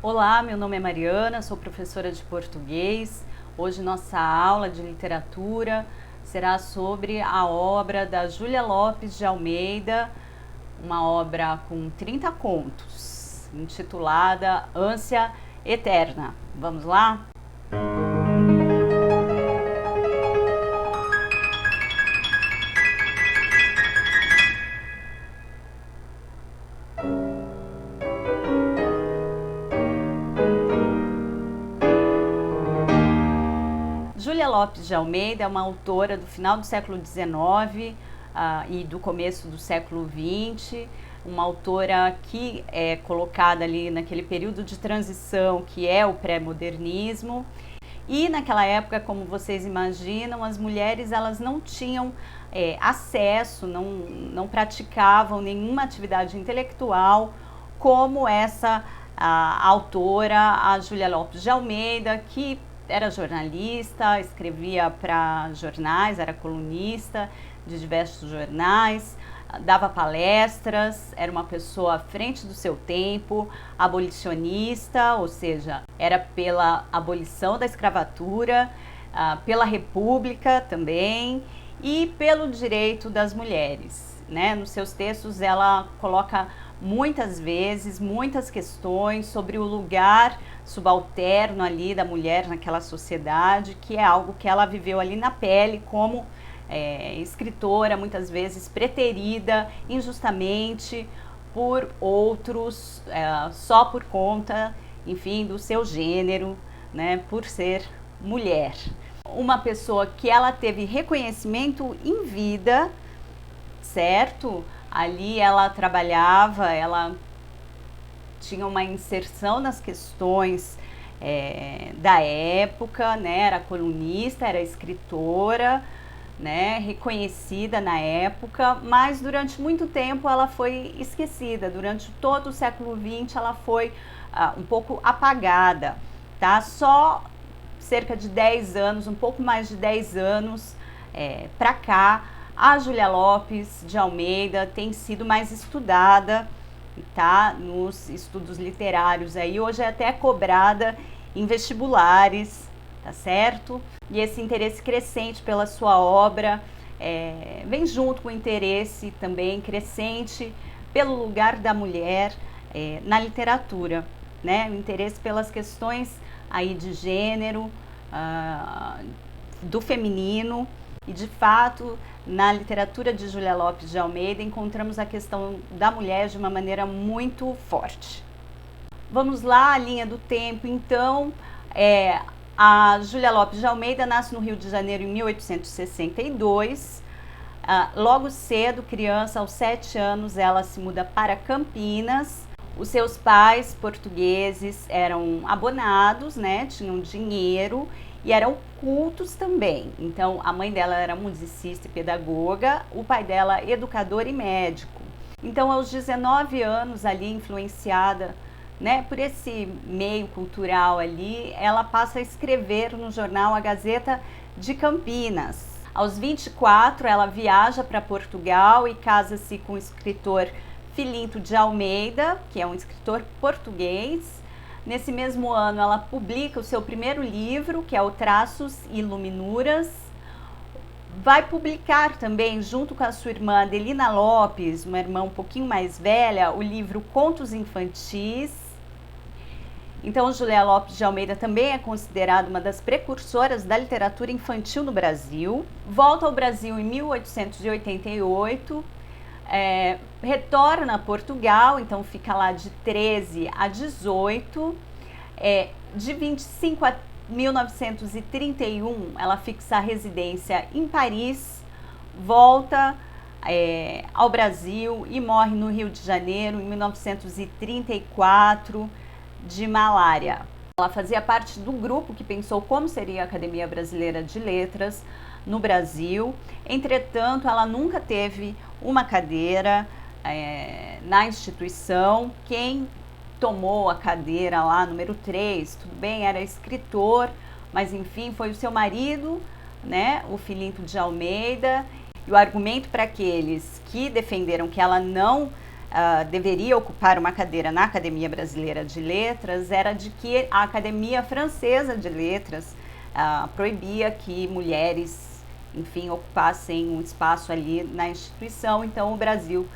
Olá, meu nome é Mariana, sou professora de português. Hoje nossa aula de literatura será sobre a obra da Júlia Lopes de Almeida, uma obra com 30 contos, intitulada Ânsia Eterna. Vamos lá? Júlia Lopes de Almeida é uma autora do final do século XIX e do começo do século XX, uma autora que é colocada ali naquele período de transição que é o pré-modernismo. E naquela época, como vocês imaginam, as mulheres elas não tinham acesso, não praticavam nenhuma atividade intelectual como essa autora, a Júlia Lopes de Almeida, que era jornalista, escrevia para jornais, era colunista de diversos jornais, dava palestras, era uma pessoa à frente do seu tempo, abolicionista, ou seja, era pela abolição da escravatura, pela república também e pelo direito das mulheres, né? Nos seus textos ela coloca muitas vezes, muitas questões sobre o lugar subalterno ali da mulher naquela sociedade, que é algo que ela viveu ali na pele como escritora, muitas vezes preterida injustamente por outros, só por conta, enfim, do seu gênero, né, por ser mulher. Uma pessoa que ela teve reconhecimento em vida, certo? Ali ela trabalhava, ela tinha uma inserção nas questões da época, né? Era colunista, era escritora, né? Reconhecida na época, mas durante muito tempo ela foi esquecida. Durante todo o século XX ela foi um pouco apagada, tá? Só cerca de 10 anos, um pouco mais de 10 anos para cá, a Júlia Lopes de Almeida tem sido mais estudada, tá? Nos estudos literários aí, hoje é até cobrada em vestibulares, tá certo? E esse interesse crescente pela sua obra vem junto com o interesse também crescente pelo lugar da mulher na literatura, né? O interesse pelas questões aí de gênero, do feminino. E de fato, na literatura de Júlia Lopes de Almeida, encontramos a questão da mulher de uma maneira muito forte. Vamos lá, a linha do tempo, então. A Júlia Lopes de Almeida nasce no Rio de Janeiro em 1862. Logo cedo, criança, aos 7 anos, ela se muda para Campinas. Os seus pais portugueses eram abonados, né? Tinham dinheiro e eram cultos também. Então, a mãe dela era musicista e pedagoga, o pai dela educador e médico. Então, aos 19 anos, ali influenciada, né, por esse meio cultural ali, ela passa a escrever no jornal A Gazeta de Campinas. Aos 24, ela viaja para Portugal e casa-se com o escritor Filinto de Almeida, que é um escritor português. Nesse mesmo ano, ela publica o seu primeiro livro, que é o Traços e Iluminuras. Vai publicar também, junto com a sua irmã Adelina Lopes, uma irmã um pouquinho mais velha, o livro Contos Infantis. Então, Júlia Lopes de Almeida também é considerada uma das precursoras da literatura infantil no Brasil. Volta ao Brasil em 1888. Retorna a Portugal, então fica lá de 13 a 18, de 25 a 1931 ela fixa a residência em Paris, volta ao Brasil e morre no Rio de Janeiro em 1934 de malária. Ela fazia parte do grupo que pensou como seria a Academia Brasileira de Letras no Brasil. Entretanto, ela nunca teve uma cadeira na instituição. Quem tomou a cadeira lá, número 3, tudo bem, era escritor, mas enfim, foi o seu marido, né, o Filinto de Almeida. E o argumento para aqueles que defenderam que ela não deveria ocupar uma cadeira na Academia Brasileira de Letras era de que a Academia Francesa de Letras proibia que mulheres, enfim, ocupassem um espaço ali na instituição. Então o Brasil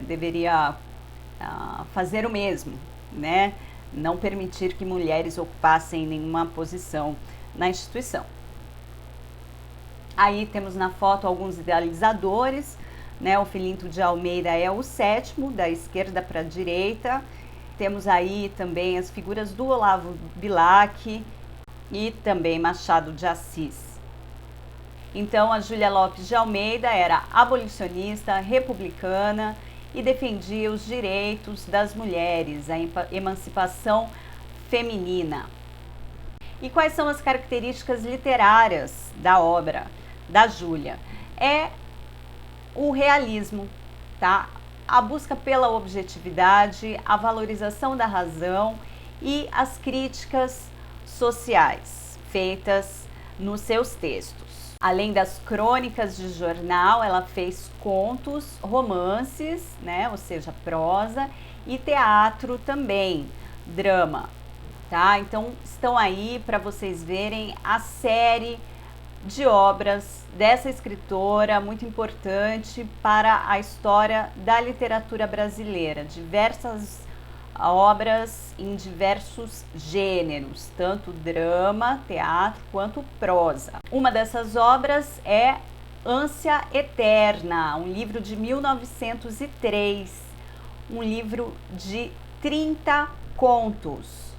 deveria fazer o mesmo, né? Não permitir que mulheres ocupassem nenhuma posição na instituição. Aí temos na foto alguns idealizadores, né? O Filinto de Almeida é o 7º, da esquerda para a direita. Temos aí também as figuras do Olavo Bilac e também Machado de Assis. Então a Júlia Lopes de Almeida era abolicionista, republicana e defendia os direitos das mulheres, a emancipação feminina. E quais são as características literárias da obra da Júlia? É o realismo, tá? A busca pela objetividade, a valorização da razão e as críticas sociais feitas nos seus textos. Além das crônicas de jornal, ela fez contos, romances, né? Ou seja, prosa, e teatro também, drama, tá? Então estão aí para vocês verem a série de obras dessa escritora muito importante para a história da literatura brasileira. Diversas obras em diversos gêneros, tanto drama, teatro quanto prosa. Uma dessas obras é Ânsia Eterna, um livro de 1903, um livro de 30 contos.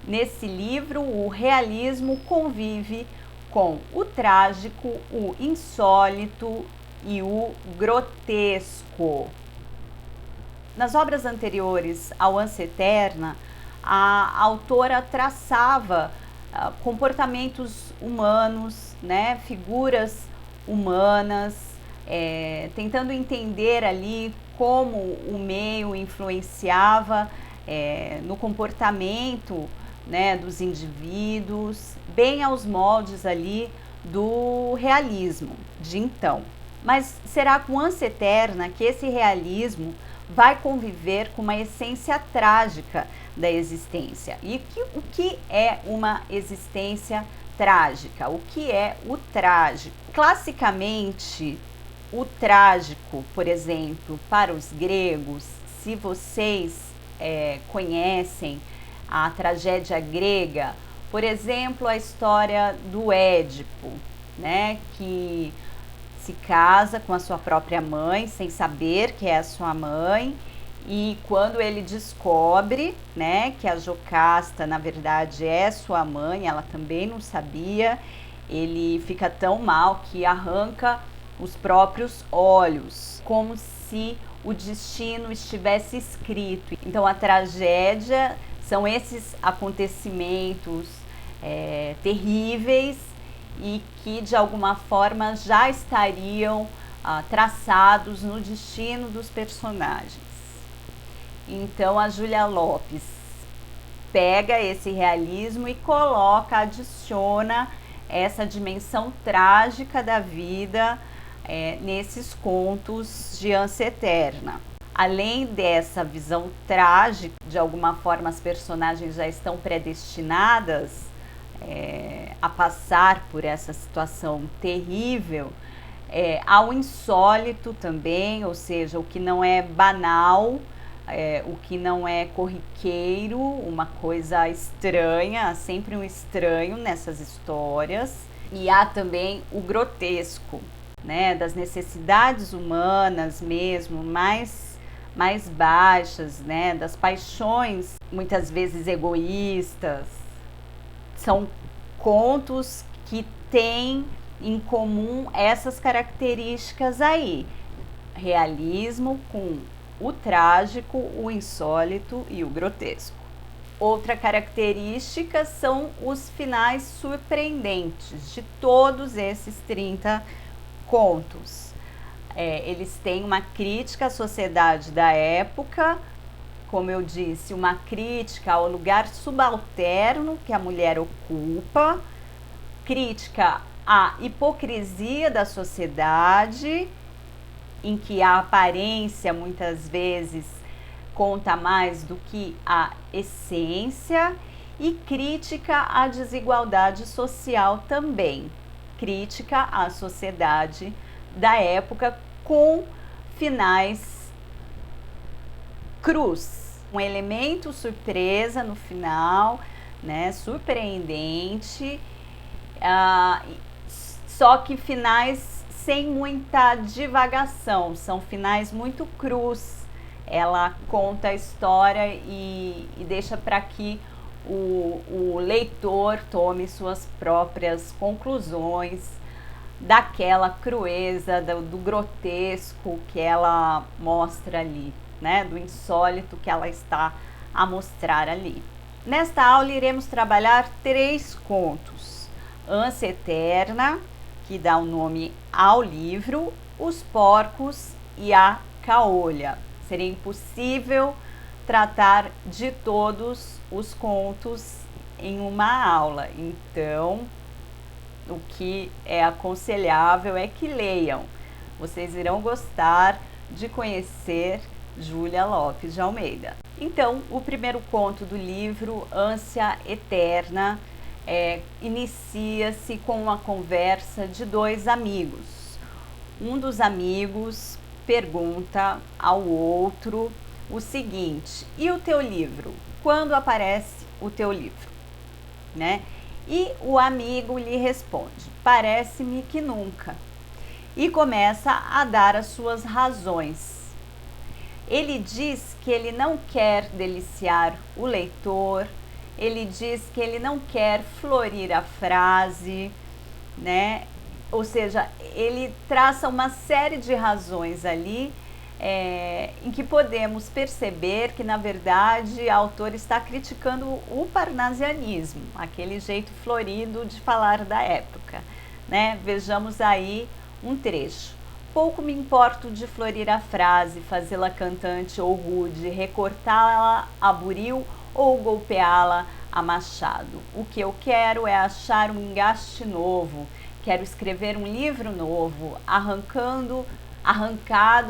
Nesse livro, o realismo convive com o trágico, o insólito e o grotesco. Nas obras anteriores ao Ânsia Eterna, a autora traçava comportamentos humanos, né, figuras humanas, tentando entender ali como o meio influenciava no comportamento, né, dos indivíduos, bem aos moldes ali do realismo de então. Mas será com Ânsia Eterna que esse realismo vai conviver com uma essência trágica da existência? E o que é uma existência trágica? O que é o trágico? Classicamente, o trágico, por exemplo, para os gregos, se vocês conhecem a tragédia grega, por exemplo, a história do Édipo, né, que se casa com a sua própria mãe, sem saber que é a sua mãe, e quando ele descobre, né, que a Jocasta, na verdade, é sua mãe, ela também não sabia, ele fica tão mal que arranca os próprios olhos, como se o destino estivesse escrito. Então a tragédia são esses acontecimentos terríveis e que de alguma forma já estariam traçados no destino dos personagens. Então a Júlia Lopes pega esse realismo e coloca, adiciona essa dimensão trágica da vida nesses contos de Ânsia Eterna. Além dessa visão trágica, de alguma forma as personagens já estão predestinadas a passar por essa situação terrível, ao insólito também, ou seja, o que não é banal, o que não é corriqueiro, uma coisa estranha, há sempre um estranho nessas histórias. E há também o grotesco, né, das necessidades humanas mesmo, mais baixas, né, das paixões muitas vezes egoístas. São contos que têm em comum essas características aí: realismo com o trágico, o insólito e o grotesco. Outra característica são os finais surpreendentes de todos esses 30 contos. Eles têm uma crítica à sociedade da época, como eu disse, uma crítica ao lugar subalterno que a mulher ocupa, crítica à hipocrisia da sociedade em que a aparência muitas vezes conta mais do que a essência, e crítica à desigualdade social também, crítica à sociedade da época com finais crus, um elemento surpresa no final, né, surpreendente, só que finais sem muita divagação, são finais muito crus. Ela conta a história e deixa para que o leitor tome suas próprias conclusões daquela crueza, do grotesco que ela mostra ali, né, do insólito que ela está a mostrar ali. Nesta aula iremos trabalhar 3 contos: Ânsia Eterna, que dá o nome ao livro, Os Porcos e a Caolha. Seria impossível tratar de todos os contos em uma aula, então o que é aconselhável é que leiam. Vocês irão gostar de conhecer Júlia Lopes de Almeida. Então, o primeiro conto do livro, Ânsia Eterna, inicia-se com uma conversa de 2 amigos. Um dos amigos pergunta ao outro o seguinte: e o teu livro? Quando aparece o teu livro? Né? E o amigo lhe responde: parece-me que nunca. E começa a dar as suas razões. Ele diz que ele não quer deliciar o leitor, ele diz que ele não quer florir a frase, né? Ou seja, ele traça uma série de razões ali em que podemos perceber que, na verdade, a autora está criticando o parnasianismo, aquele jeito florido de falar da época, né? Vejamos aí um trecho. Pouco me importo de florir a frase, fazê-la cantante ou rude, recortá-la a buril ou golpeá-la a machado. O que eu quero é achar um engaste novo. Quero escrever um livro novo, arrancado,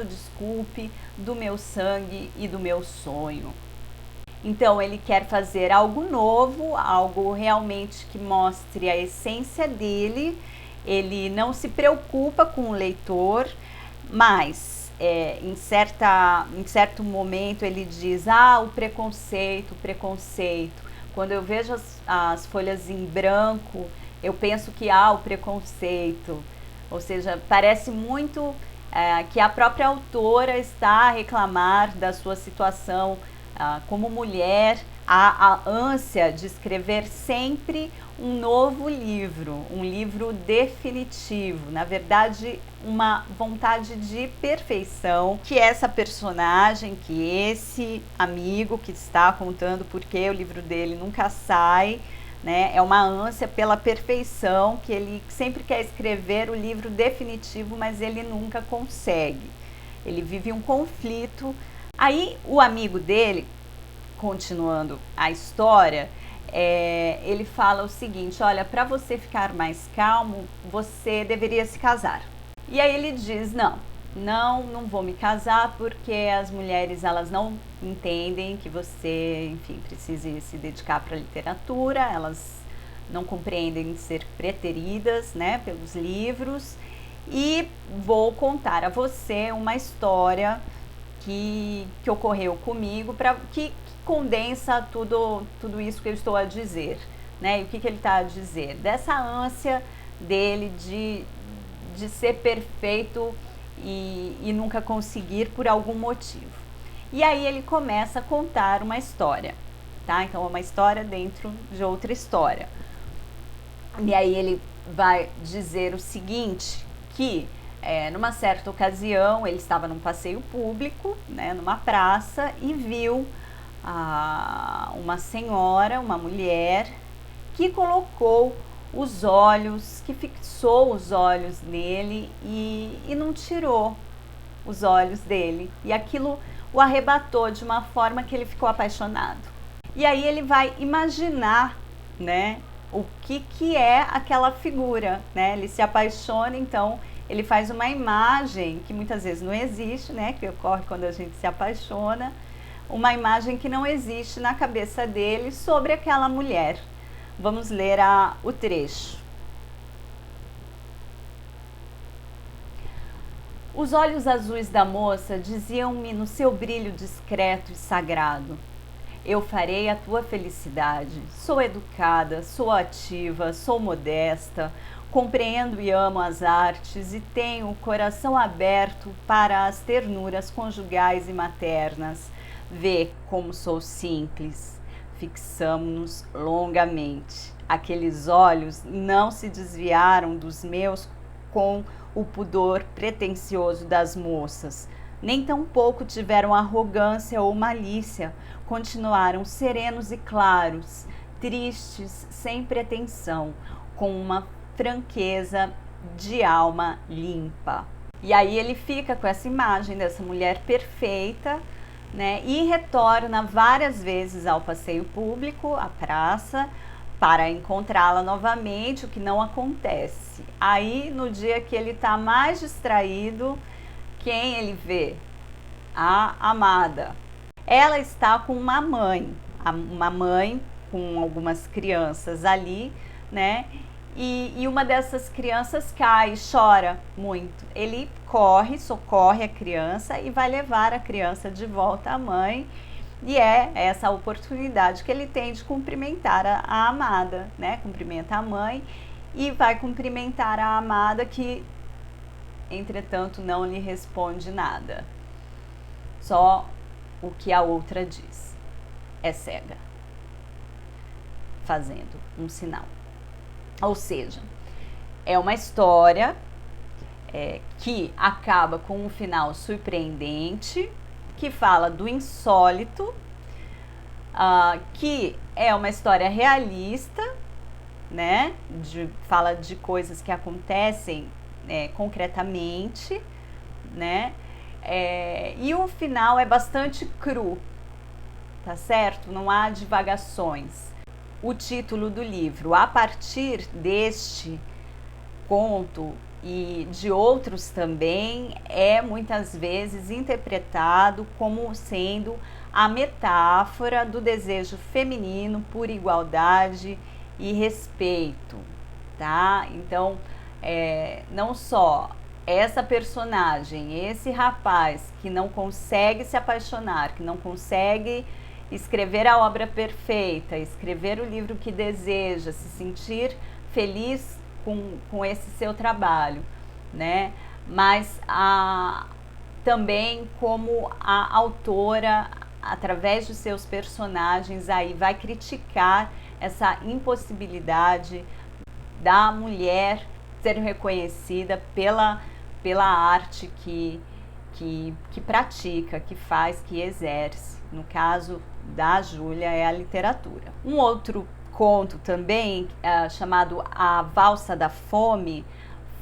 desculpe, do meu sangue e do meu sonho. Então, ele quer fazer algo novo, algo realmente que mostre a essência dele. Ele não se preocupa com o leitor, mas em certo momento ele diz: o preconceito, o preconceito. Quando eu vejo as folhas em branco, eu penso que há o preconceito. Ou seja, parece muito que a própria autora está a reclamar da sua situação como mulher, a ânsia de escrever sempre um novo livro, um livro definitivo, na verdade uma vontade de perfeição, que essa personagem, que esse amigo que está contando porque o livro dele nunca sai, né, é uma ânsia pela perfeição, que ele sempre quer escrever o livro definitivo, mas ele nunca consegue. Ele vive um conflito. Aí o amigo dele, continuando a história, ele fala o seguinte: olha, para você ficar mais calmo, você deveria se casar. E aí ele diz: não vou me casar, porque as mulheres, elas não entendem que você, enfim, precise se dedicar para a literatura, elas não compreendem ser preteridas, né, pelos livros, e vou contar a você uma história que ocorreu comigo, que condensa tudo isso que eu estou a dizer, né? E o que ele está a dizer? Dessa ânsia dele de ser perfeito e nunca conseguir por algum motivo. E aí ele começa a contar uma história, tá? Então é uma história dentro de outra história. E aí ele vai dizer o seguinte, que numa certa ocasião ele estava num passeio público, né, numa praça, e viu uma senhora, uma mulher, que colocou os olhos, que fixou os olhos nele e não tirou os olhos dele. E aquilo o arrebatou de uma forma que ele ficou apaixonado. E aí ele vai imaginar, né, o que é aquela figura, né? Ele se apaixona, então ele faz uma imagem que muitas vezes não existe, né, que ocorre quando a gente se apaixona, uma imagem que não existe na cabeça dele sobre aquela mulher. Vamos ler o trecho. Os olhos azuis da moça diziam-me no seu brilho discreto e sagrado: eu farei a tua felicidade. Sou educada, sou ativa, sou modesta, compreendo e amo as artes e tenho o coração aberto para as ternuras conjugais e maternas. Vê como sou simples. Fixamo-nos longamente. Aqueles olhos não se desviaram dos meus com o pudor pretensioso das moças, nem tampouco tiveram arrogância ou malícia, continuaram serenos e claros, tristes, sem pretensão, com uma franqueza de alma limpa. E aí ele fica com essa imagem dessa mulher perfeita, né, e retorna várias vezes ao passeio público, à praça, para encontrá-la novamente, o que não acontece. Aí, no dia que ele está mais distraído, quem ele vê? A amada. Ela está com uma mãe com algumas crianças ali, né? E uma dessas crianças cai e chora muito. Ele corre, socorre a criança e vai levar a criança de volta à mãe. E é essa oportunidade que ele tem de cumprimentar a amada, né? Cumprimenta a mãe e vai cumprimentar a amada, que, entretanto, não lhe responde nada. Só o que a outra diz. É cega, fazendo um sinal. Ou seja, é uma história que acaba com um final surpreendente, que fala do insólito, que é uma história realista, né? Fala de coisas que acontecem concretamente, né? E o final é bastante cru, tá certo? Não há divagações. O título do livro, a partir deste conto e de outros também, é muitas vezes interpretado como sendo a metáfora do desejo feminino por igualdade e respeito, tá? Então, não só essa personagem, esse rapaz que não consegue se apaixonar, que não consegue escrever a obra perfeita, escrever o livro que deseja, se sentir feliz com esse seu trabalho, né? Mas também como a autora, através dos seus personagens, aí vai criticar essa impossibilidade da mulher ser reconhecida pela arte que pratica, que faz, que exerce. No caso da Júlia, é a literatura. Um outro conto também, chamado A Valsa da Fome,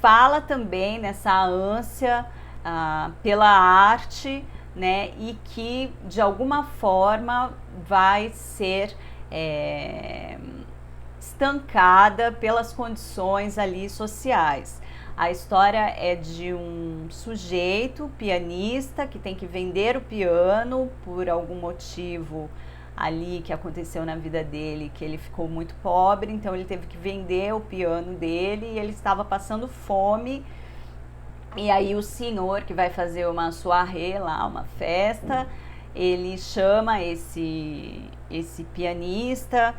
fala também nessa ânsia pela arte, né, e que de alguma forma vai ser estancada pelas condições ali sociais. A história é de um sujeito, pianista, que tem que vender o piano por algum motivo ali que aconteceu na vida dele, que ele ficou muito pobre, então ele teve que vender o piano dele e ele estava passando fome. E aí o senhor, que vai fazer uma soirée lá, uma festa, ele chama esse pianista,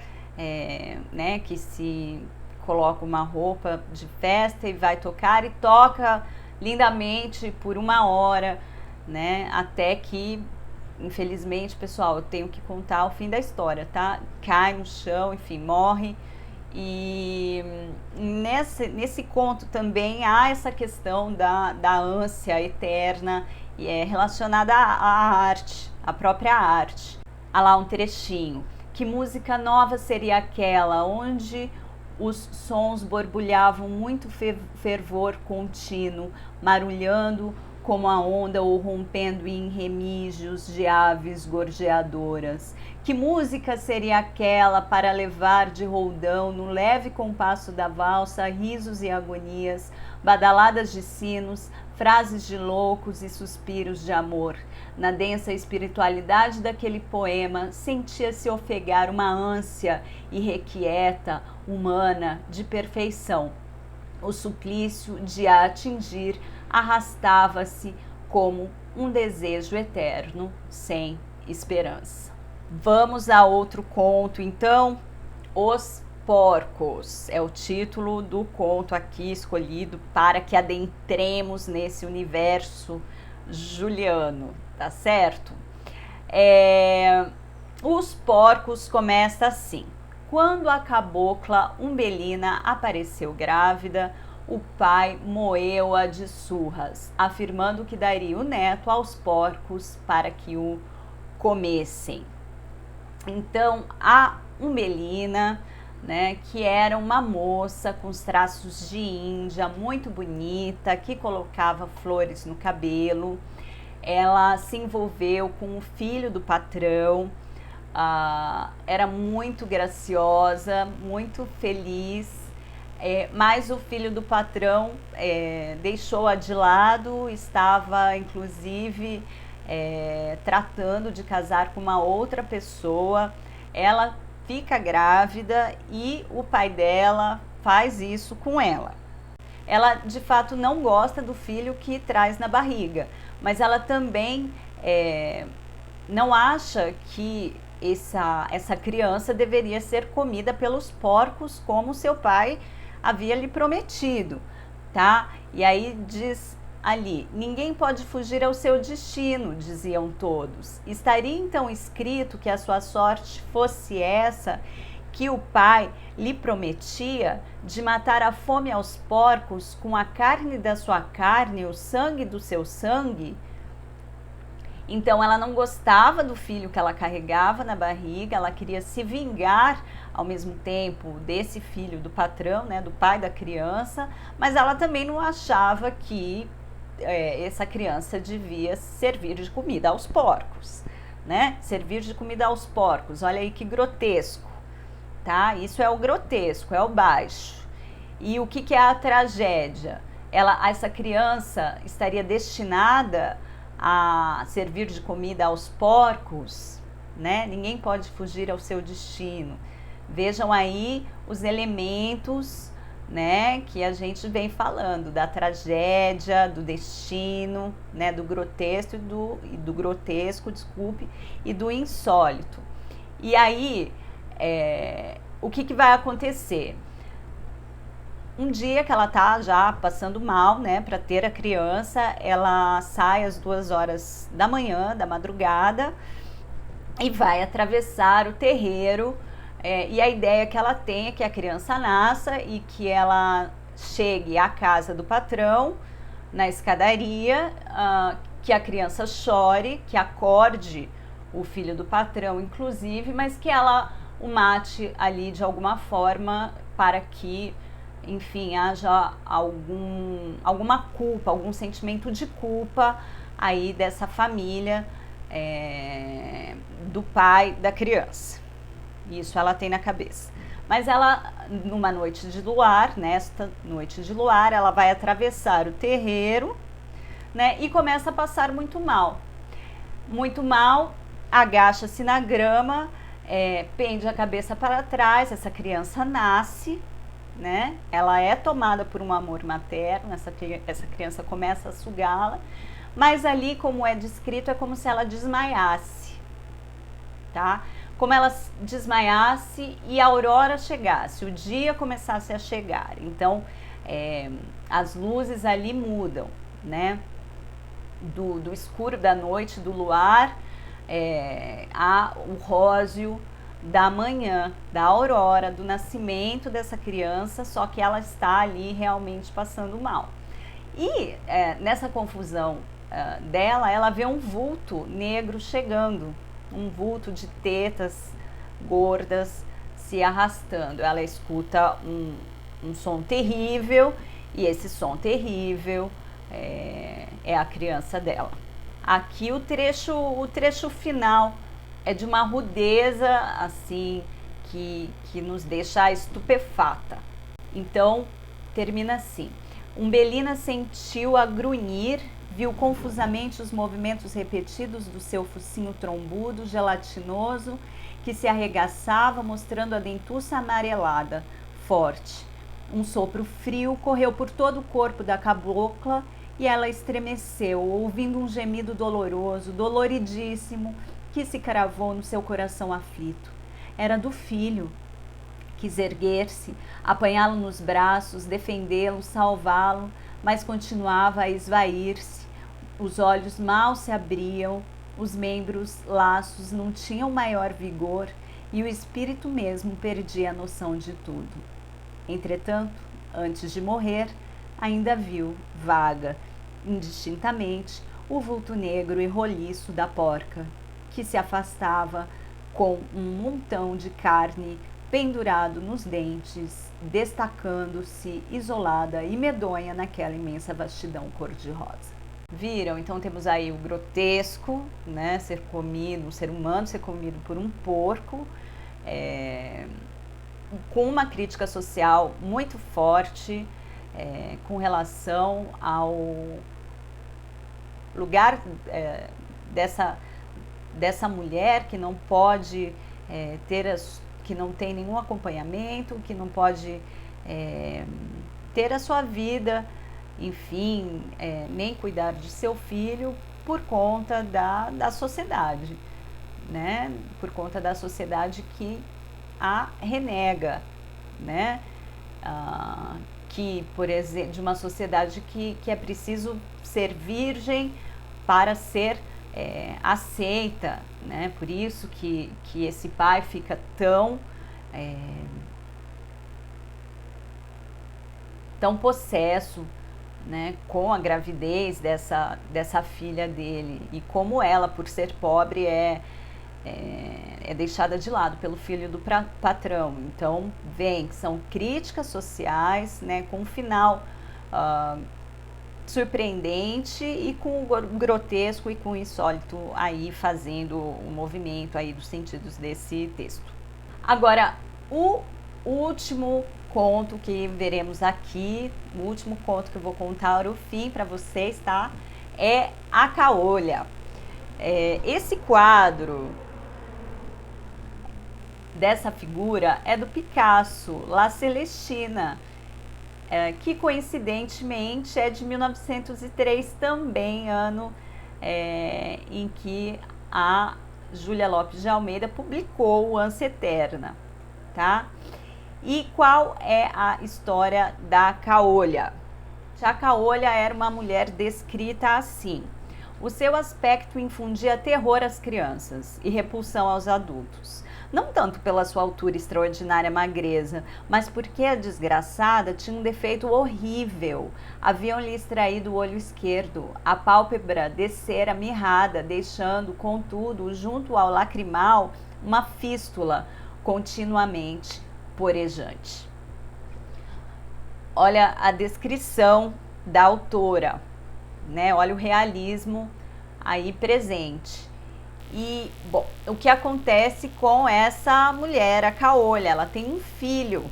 né, que se coloca uma roupa de festa e vai tocar, e toca lindamente por 1 hora, né, até que, infelizmente, pessoal, eu tenho que contar o fim da história, tá? Cai no chão, enfim, morre. E nesse conto também há essa questão da ânsia eterna relacionada à arte, à própria arte. Há lá um trechinho. Que música nova seria aquela onde os sons borbulhavam muito fervor contínuo, marulhando como a onda ou rompendo em remígios de aves gorjeadoras. Que música seria aquela para levar de roldão no leve compasso da valsa risos e agonias, badaladas de sinos, frases de loucos e suspiros de amor? Na densa espiritualidade daquele poema, sentia-se ofegar uma ânsia irrequieta, humana, de perfeição. O suplício de a atingir arrastava-se como um desejo eterno, sem esperança. Vamos a outro conto, então. Os Porcos é o título do conto aqui escolhido para que adentremos nesse universo juliano, tá certo? Os Porcos começa assim. Quando a cabocla Umbelina apareceu grávida, o pai moeu-a de surras, afirmando que daria o neto aos porcos para que o comessem. Então, a Umbelina, né, que era uma moça com os traços de índia, muito bonita, que colocava flores no cabelo, ela se envolveu com o filho do patrão, era muito graciosa, muito feliz, mas o filho do patrão deixou-a de lado, estava inclusive tratando de casar com uma outra pessoa. Ela fica grávida e o pai dela faz isso com ela. Ela de fato não gosta do filho que traz na barriga, mas ela também não acha que essa criança deveria ser comida pelos porcos como seu pai havia lhe prometido, tá? E aí diz ali, ninguém pode fugir ao seu destino, diziam todos. Estaria então escrito que a sua sorte fosse essa, que o pai lhe prometia de matar a fome aos porcos com a carne da sua carne e o sangue do seu sangue? Então ela não gostava do filho que ela carregava na barriga, ela queria se vingar ao mesmo tempo desse filho do patrão, né, do pai da criança, mas ela também não achava que essa criança devia servir de comida aos porcos, né? Servir de comida aos porcos, olha aí que grotesco, tá? Isso é o grotesco, é o baixo. E o que é a tragédia? Essa criança estaria destinada a servir de comida aos porcos, né? Ninguém pode fugir ao seu destino. Vejam aí os elementos, né, que a gente vem falando, da tragédia, do destino, né, do grotesco e do insólito. E aí, o que vai acontecer? Um dia que ela tá já passando mal, né, para ter a criança, ela sai às 2h da manhã, da madrugada, e vai atravessar o terreiro, e a ideia que ela tem é que a criança nasça e que ela chegue à casa do patrão, na escadaria, que a criança chore, que acorde o filho do patrão, inclusive, mas que ela o mate ali de alguma forma para que, enfim, haja alguma culpa, algum sentimento de culpa aí dessa família, do pai da criança. Isso ela tem na cabeça. Mas ela, numa noite de luar, nesta noite de luar, ela vai atravessar o terreiro, né, e começa a passar muito mal. Muito mal, agacha-se na grama, pende a cabeça para trás, essa criança nasce, né? Ela é tomada por um amor materno, essa criança começa a sugá-la, mas ali, como é descrito, é como se ela desmaiasse, tá? Como ela desmaiasse e a aurora chegasse, o dia começasse a chegar. Então, as luzes ali mudam, né? Do escuro da noite, do luar, o róseo da manhã, da aurora, do nascimento dessa criança, só que ela está ali realmente passando mal. E nessa confusão dela, ela vê um vulto negro chegando, um vulto de tetas gordas se arrastando. Ela escuta um som terrível, e esse som terrível é a criança dela. Aqui o trecho final é de uma rudeza assim que nos deixa estupefata. Então termina assim: Umbelina sentiu a grunhir, viu confusamente os movimentos repetidos do seu focinho trombudo, gelatinoso, que se arregaçava, mostrando a dentuça amarelada, forte. Um sopro frio correu por todo o corpo da cabocla e ela estremeceu, ouvindo um gemido doloroso, doloridíssimo, que se cravou no seu coração aflito. Era do filho. Quis erguer-se, apanhá-lo nos braços, defendê-lo, salvá-lo, mas continuava a esvair-se. Os olhos mal se abriam, os membros laços não tinham maior vigor e o espírito mesmo perdia a noção de tudo. Entretanto, antes de morrer, ainda viu, vaga, indistintamente, o vulto negro e roliço da porca, que se afastava com um montão de carne pendurado nos dentes, destacando-se isolada e medonha naquela imensa vastidão cor-de-rosa. Viram? Então temos aí o grotesco, né, ser comido, um ser humano ser comido por um porco, com uma crítica social muito forte, com relação ao lugar dessa mulher que não pode que não tem nenhum acompanhamento, que não pode ter a sua vida, enfim, nem cuidar de seu filho por conta da sociedade, né? Por conta da sociedade que a renega, né? Que, por exemplo, de uma sociedade que é preciso ser virgem para ser aceita, né? Por isso que esse pai fica tão possesso, né, com a gravidez dessa filha dele, e como ela, por ser pobre, é deixada de lado pelo filho do patrão. Então vem, são críticas sociais, né, com um final surpreendente e com o grotesco e com o insólito aí fazendo o movimento aí dos sentidos desse texto. Agora, o último conto que veremos aqui, o último conto que eu vou contar o fim para vocês, tá? É A Caolha. Esse quadro dessa figura é do Picasso, La Celestina, que coincidentemente é de 1903 também, ano em que a Júlia Lopes de Almeida publicou Ânsia Eterna, tá? E qual é a história da Caolha? A Caolha era uma mulher descrita assim: o seu aspecto infundia terror às crianças e repulsão aos adultos. Não tanto pela sua altura extraordinária magreza, mas porque a desgraçada tinha um defeito horrível. Haviam-lhe extraído o olho esquerdo, a pálpebra descera mirrada, deixando, contudo, junto ao lacrimal, uma fístula continuamente porejante. Olha a descrição da autora, né? Olha o realismo aí presente. E, bom, o que acontece com essa mulher, a Caolha? Ela tem um filho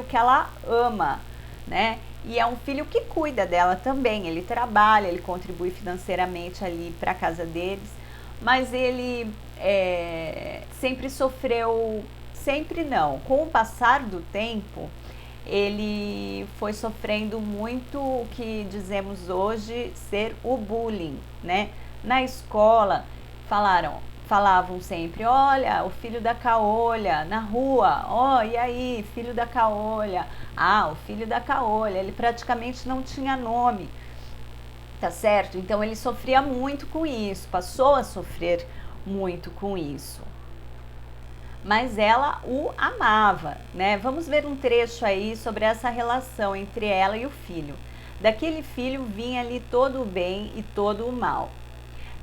que ela ama, né? E é um filho que cuida dela também. Ele trabalha, ele contribui financeiramente ali para a casa deles, mas ele sempre sofreu, sempre não. Com o passar do tempo, ele foi sofrendo muito o que dizemos hoje ser o bullying, né? Na escola falavam sempre: olha, o filho da Caolha, na rua, e aí, filho da Caolha, o filho da Caolha. Ele praticamente não tinha nome, tá certo? Então ele sofria muito com isso, passou a sofrer muito com isso. Mas ela o amava, né? Vamos ver um trecho aí sobre essa relação entre ela e o filho. Daquele filho vinha ali todo o bem e todo o mal.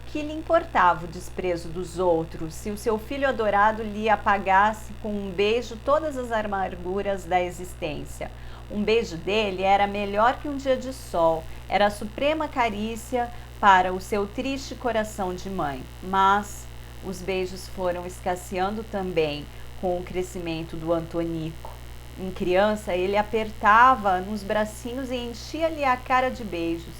Que lhe importava o desprezo dos outros, se o seu filho adorado lhe apagasse com um beijo todas as amarguras da existência? Um beijo dele era melhor que um dia de sol, era a suprema carícia para o seu triste coração de mãe. Mas os beijos foram escasseando também com o crescimento do Antonico. Em criança, ele apertava nos bracinhos e enchia-lhe a cara de beijos.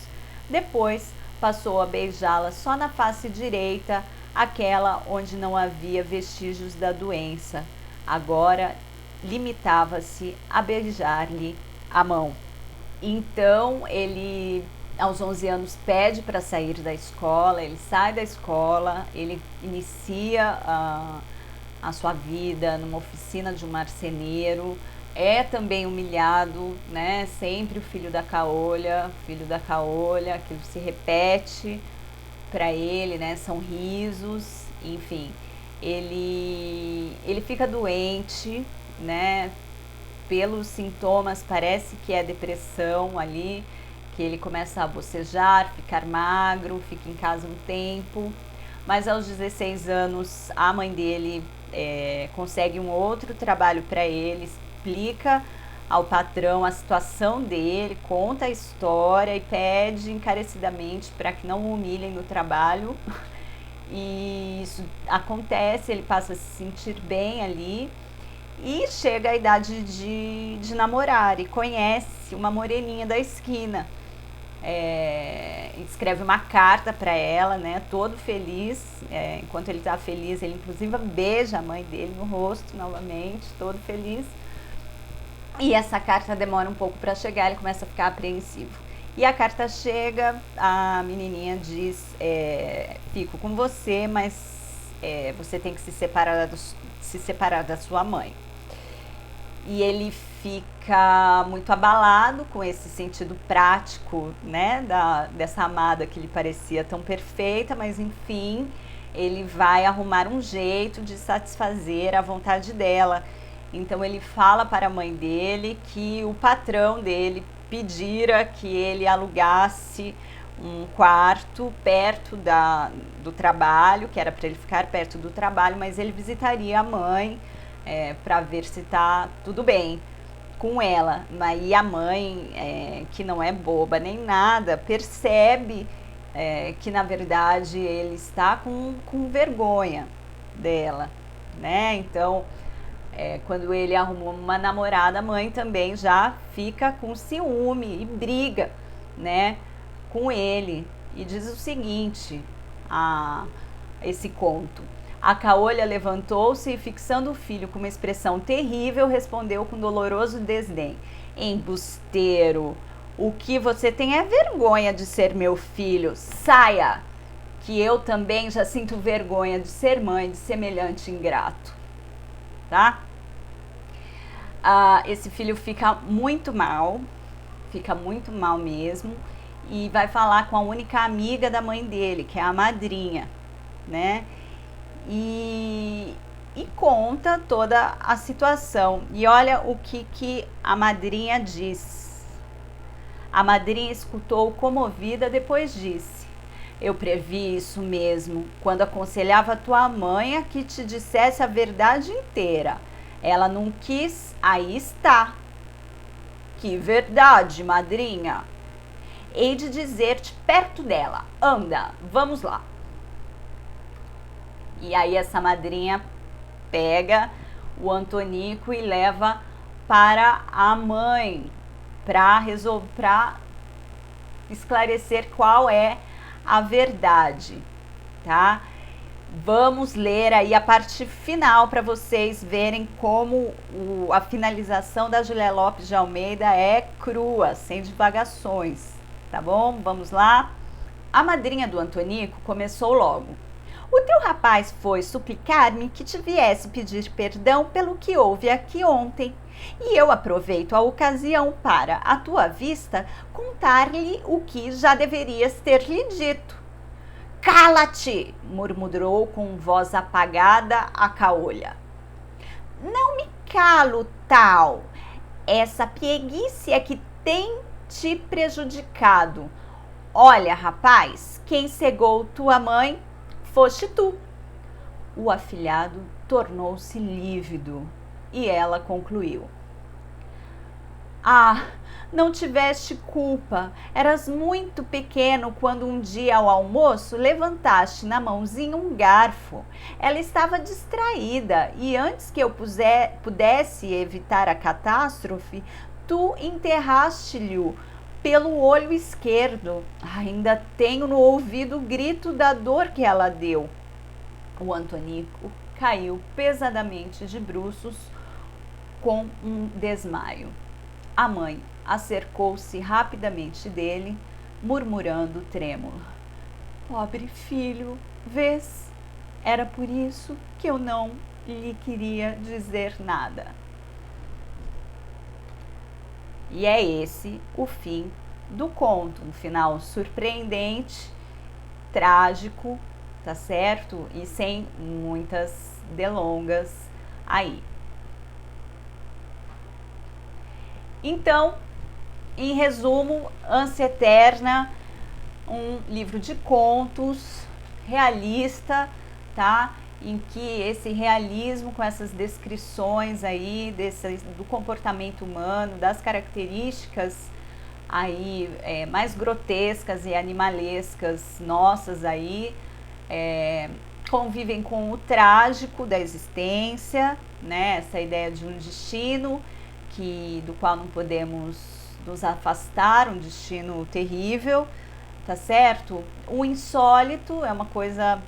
Depois, passou a beijá-la só na face direita, aquela onde não havia vestígios da doença. Agora, limitava-se a beijar-lhe a mão. Então, ele, aos 11 anos, pede para sair da escola, ele sai da escola, ele inicia a sua vida numa oficina de um marceneiro, é também humilhado, né? Sempre o filho da caolha, aquilo se repete para ele, né? São risos, enfim. Ele fica doente, né? Pelos sintomas, parece que é depressão ali, que ele começa a bocejar, ficar magro, fica em casa um tempo. Mas aos 16 anos, a mãe dele consegue um outro trabalho para ele, explica ao patrão a situação dele, conta a história e pede encarecidamente para que não o humilhem no trabalho. E isso acontece, ele passa a se sentir bem ali e chega a idade de namorar e conhece uma moreninha da esquina. Escreve uma carta para ela, né, todo feliz. Enquanto ele está feliz, ele inclusive beija a mãe dele no rosto novamente, todo feliz. E essa carta demora um pouco para chegar, ele começa a ficar apreensivo. E a carta chega, a menininha diz, fico com você, mas você tem que se separar da sua mãe. E ele fica muito abalado com esse sentido prático, né, dessa amada que lhe parecia tão perfeita, mas enfim, ele vai arrumar um jeito de satisfazer a vontade dela. Então ele fala para a mãe dele que o patrão dele pedira que ele alugasse um quarto perto do trabalho, que era para ele ficar perto do trabalho, mas ele visitaria a mãe para ver se está tudo bem com ela. E a mãe, que não é boba nem nada, percebe que na verdade ele está com vergonha dela, né? Então, quando ele arrumou uma namorada, a mãe também já fica com ciúme e briga, né, com ele. E diz o seguinte, esse conto: a caolha levantou-se e, fixando o filho com uma expressão terrível, respondeu com doloroso desdém: embusteiro, o que você tem é vergonha de ser meu filho. Saia, que eu também já sinto vergonha de ser mãe de semelhante ingrato. Tá? Esse filho fica muito mal mesmo, e vai falar com a única amiga da mãe dele, que é a madrinha, né? E conta toda a situação. E olha o que a madrinha diz. A madrinha escutou comovida, depois disse: eu previ isso mesmo, quando aconselhava a tua mãe a que te dissesse a verdade inteira. Ela não quis, aí está. Que verdade, madrinha? Hei de dizer-te perto dela. Anda, vamos lá. E aí essa madrinha pega o Antonico e leva para a mãe, para esclarecer qual é a verdade, tá? Vamos ler aí a parte final para vocês verem como a finalização da Julia Lopes de Almeida é crua, sem divagações, tá bom? Vamos lá? A madrinha do Antonico começou logo: o teu rapaz foi suplicar-me que te viesse pedir perdão pelo que houve aqui ontem, e eu aproveito a ocasião para, à tua vista, contar-lhe o que já deverias ter-lhe dito. Cala-te! Murmurou com voz apagada a caolha. Não me calo, tal. Essa pieguice é que tem te prejudicado. Olha, rapaz, quem cegou tua mãe foste tu. O afilhado tornou-se lívido e ela concluiu: Ah, não tiveste culpa. Eras muito pequeno quando um dia ao almoço levantaste na mãozinha um garfo. Ela estava distraída e antes que eu pudesse evitar a catástrofe, tu enterraste-lhe pelo olho esquerdo. Ainda tenho no ouvido o grito da dor que ela deu. O Antônico caiu pesadamente de bruços com um desmaio. A mãe acercou-se rapidamente dele, murmurando trêmula: pobre filho, vês? Era por isso que eu não lhe queria dizer nada. E é esse o fim do conto, um final surpreendente, trágico, tá certo? E sem muitas delongas aí. Então, em resumo, Ânsia Eterna, um livro de contos realista, tá? Em que esse realismo com essas descrições aí do comportamento humano, das características aí mais grotescas e animalescas nossas aí, convivem com o trágico da existência, né? Essa ideia de um destino do qual não podemos nos afastar, um destino terrível, tá certo? O insólito é uma coisa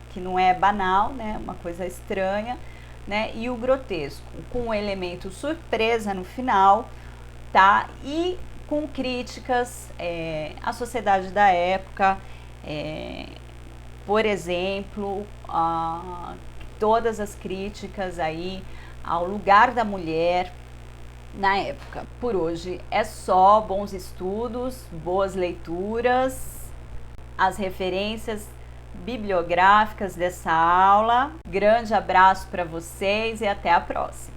que não é banal, né? Uma coisa estranha, né? E o grotesco, com um elemento surpresa no final, tá? E com críticas à sociedade da época, por exemplo, todas as críticas aí ao lugar da mulher na época. Por hoje é só, bons estudos, boas leituras, as referências bibliográficas dessa aula. Grande abraço para vocês e até a próxima.